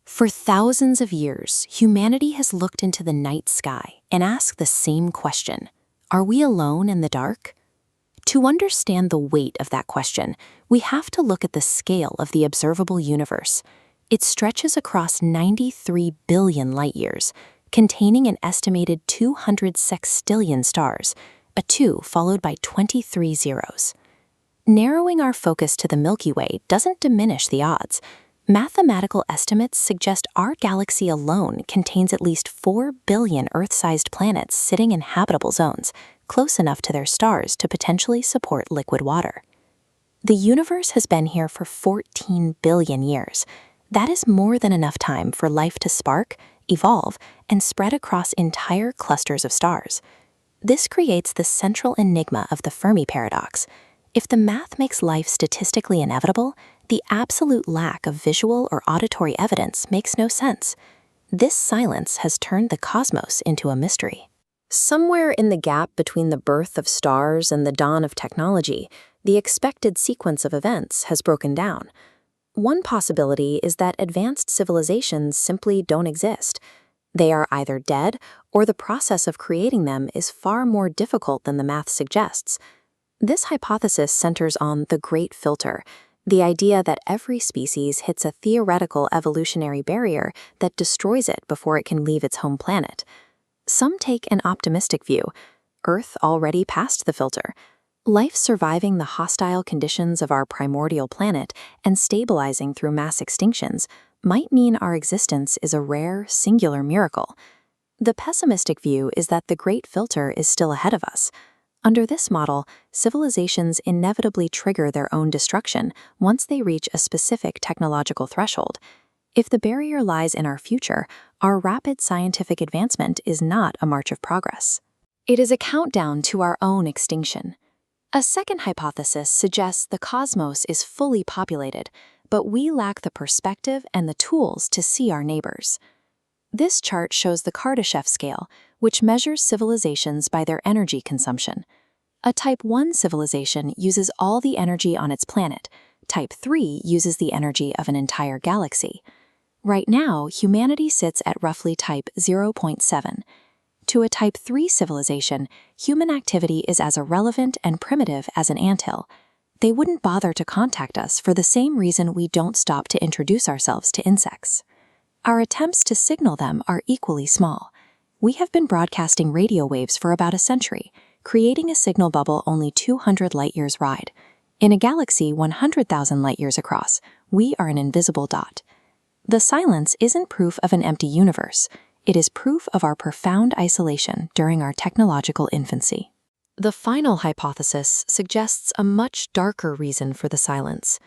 For thousands of years, humanity has looked into the night sky and asked the same question: are we alone in the dark? To understand the weight of that question, we have to look at the scale of the observable universe. It stretches across 93 billion light-years, containing an estimated 200 sextillion stars, a 2 followed by 23 zeros. Narrowing our focus to the Milky Way doesn't diminish the odds. Mathematical estimates suggest our galaxy alone contains at least 4 billion Earth-sized planets sitting in habitable zones, close enough to their stars to potentially support liquid water. The universe has been here for 14 billion years. That is more than enough time for life to spark, evolve, and spread across entire clusters of stars. This creates the central enigma of the Fermi Paradox. If the math makes life statistically inevitable, the absolute lack of visual or auditory evidence makes no sense. This silence has turned the cosmos into a mystery. Somewhere in the gap between the birth of stars and the dawn of technology, the expected sequence of events has broken down. One possibility is that advanced civilizations simply don't exist. They are either dead, or the process of creating them is far more difficult than the math suggests. This hypothesis centers on the Great Filter, the idea that every species hits a theoretical evolutionary barrier that destroys it before it can leave its home planet. Some take an optimistic view. Earth already passed the filter. Life surviving the hostile conditions of our primordial planet and stabilizing through mass extinctions might mean our existence is a rare, singular miracle. The pessimistic view is that the Great Filter is still ahead of us. Under this model, civilizations inevitably trigger their own destruction once they reach a specific technological threshold. If the barrier lies in our future, our rapid scientific advancement is not a march of progress. It is a countdown to our own extinction. A second hypothesis suggests the cosmos is fully populated, but we lack the perspective and the tools to see our neighbors. This chart shows the Kardashev Scale, which measures civilizations by their energy consumption. A Type 1 civilization uses all the energy on its planet. Type 3 uses the energy of an entire galaxy. Right now, humanity sits at roughly Type 0.7. To a Type 3 civilization, human activity is as irrelevant and primitive as an anthill. They wouldn't bother to contact us for the same reason we don't stop to introduce ourselves to insects. Our attempts to signal them are equally small. We have been broadcasting radio waves for about a century, creating a signal bubble only 200 light-years wide. In a galaxy 100,000 light-years across, we are an invisible dot. The silence isn't proof of an empty universe. It is proof of our profound isolation during our technological infancy. The final hypothesis suggests a much darker reason for the silence.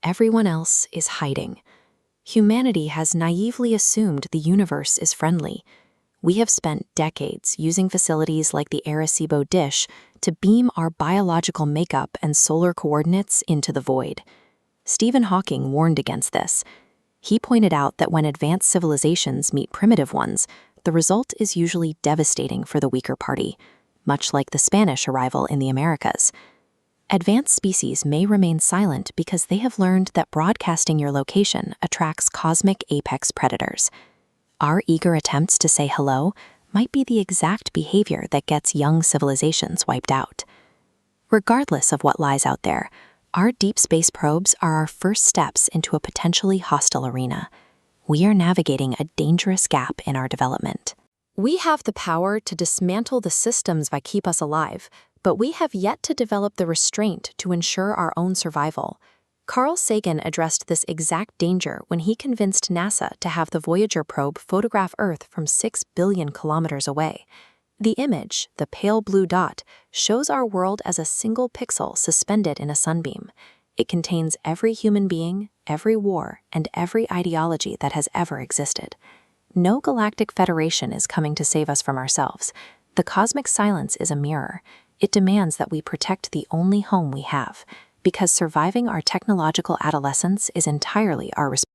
Everyone else is hiding. Humanity has naively assumed the universe is friendly. We have spent decades using facilities like the Arecibo dish to beam our biological makeup and solar coordinates into the void. Stephen Hawking warned against this. He pointed out that when advanced civilizations meet primitive ones, the result is usually devastating for the weaker party, much like the Spanish arrival in the Americas. Advanced species may remain silent because they have learned that broadcasting your location attracts cosmic apex predators. Our eager attempts to say hello might be the exact behavior that gets young civilizations wiped out. Regardless of what lies out there, our deep space probes are our first steps into a potentially hostile arena. We are navigating a dangerous gap in our development. We have the power to dismantle the systems that keep us alive, but we have yet to develop the restraint to ensure our own survival. Carl Sagan addressed this exact danger when he convinced NASA to have the Voyager probe photograph Earth from 6 billion kilometers away. The image, the pale blue dot, shows our world as a single pixel suspended in a sunbeam. It contains every human being, every war, and every ideology that has ever existed. No galactic federation is coming to save us from ourselves. The cosmic silence is a mirror. It demands that we protect the only home we have, because surviving our technological adolescence is entirely our responsibility.